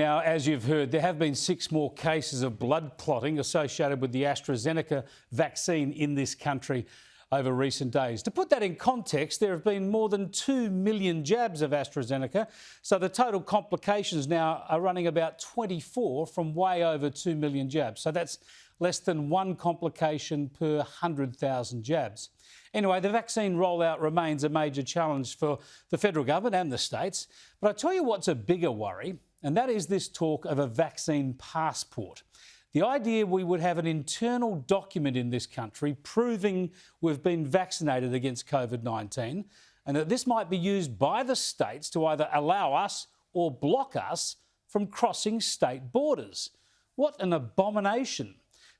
Now, as you've heard, there have been 6 more cases of blood clotting associated with the AstraZeneca vaccine in this country over recent days. To put that in context, there have been more than 2 million jabs of AstraZeneca, so the total complications now are running about 24 from way over 2 million jabs. So that's less than 1 complication per 100,000 jabs. Anyway, the vaccine rollout remains a major challenge for the federal government and the states. But I tell you what's a bigger worry, and that is this talk of a vaccine passport. The idea we would have an internal document in this country proving we've been vaccinated against COVID-19 and that this might be used by the states to either allow us or block us from crossing state borders. What an abomination.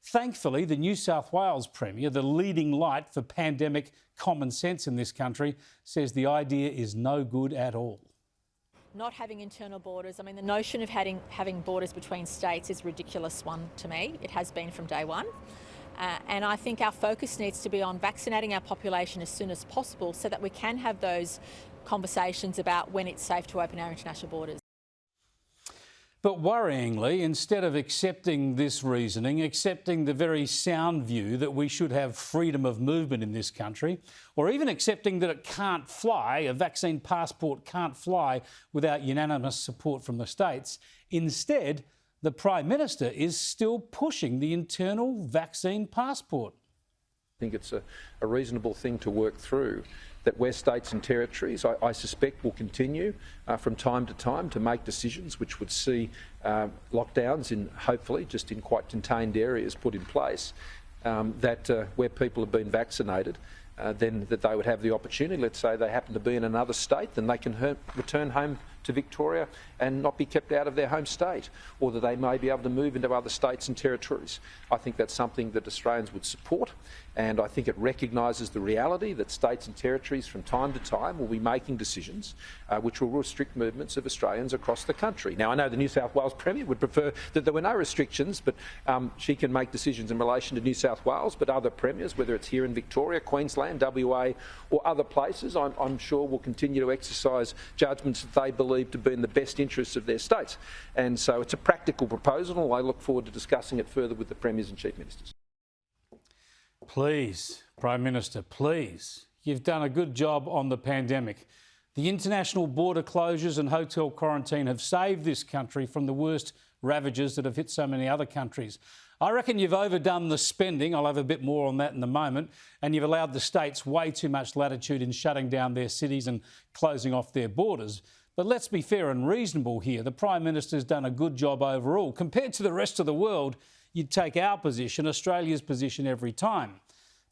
Thankfully, the New South Wales Premier, the leading light for pandemic common sense in this country, says the idea is no good at all. Not having internal borders, I mean, the notion of having borders between states is a ridiculous one to me. It has been from day one. And I think our focus needs to be on vaccinating our population as soon as possible so that we can have those conversations about when it's safe to open our international borders. But worryingly, instead of accepting this reasoning, accepting the very sound view that we should have freedom of movement in this country, or even accepting that it can't fly, a vaccine passport can't fly without unanimous support from the states, instead, the Prime Minister is still pushing the internal vaccine passport. I think it's a reasonable thing to work through, that where states and territories, I suspect, will continue from time to time to make decisions which would see lockdowns in, hopefully, just in quite contained areas put in place, that where people have been vaccinated, then that they would have the opportunity, let's say they happen to be in another state, then they can return home to Victoria and not be kept out of their home state, or that they may be able to move into other states and territories. I think that's something that Australians would support, and I think it recognises the reality that states and territories from time to time will be making decisions which will restrict movements of Australians across the country. Now, I know the New South Wales Premier would prefer that there were no restrictions, but she can make decisions in relation to New South Wales, but other premiers, whether it's here in Victoria, Queensland, WA or other places, I'm sure will continue to exercise judgments that they believe to be in the best interests of their states. And so it's a practical proposal, and I look forward to discussing it further with the Premiers and Chief Ministers. Please, Prime Minister, please. You've done a good job on the pandemic. The international border closures and hotel quarantine have saved this country from the worst ravages that have hit so many other countries. I reckon you've overdone the spending. I'll have a bit more on that in a moment. And you've allowed the states way too much latitude in shutting down their cities and closing off their borders. But let's be fair and reasonable here. The Prime Minister's done a good job overall. Compared to the rest of the world, you'd take our position, Australia's position, every time.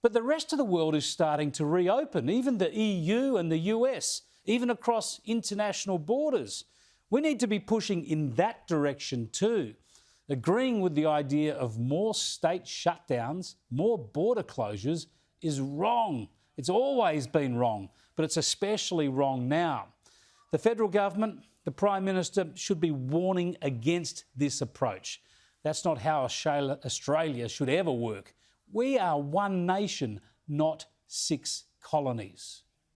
But the rest of the world is starting to reopen, even the EU and the US, even across international borders. We need to be pushing in that direction too. Agreeing with the idea of more state shutdowns, more border closures is wrong. It's always been wrong, but it's especially wrong now. The federal government, the Prime Minister, should be warning against this approach. That's not how Australia should ever work. We are one nation, not 6 colonies.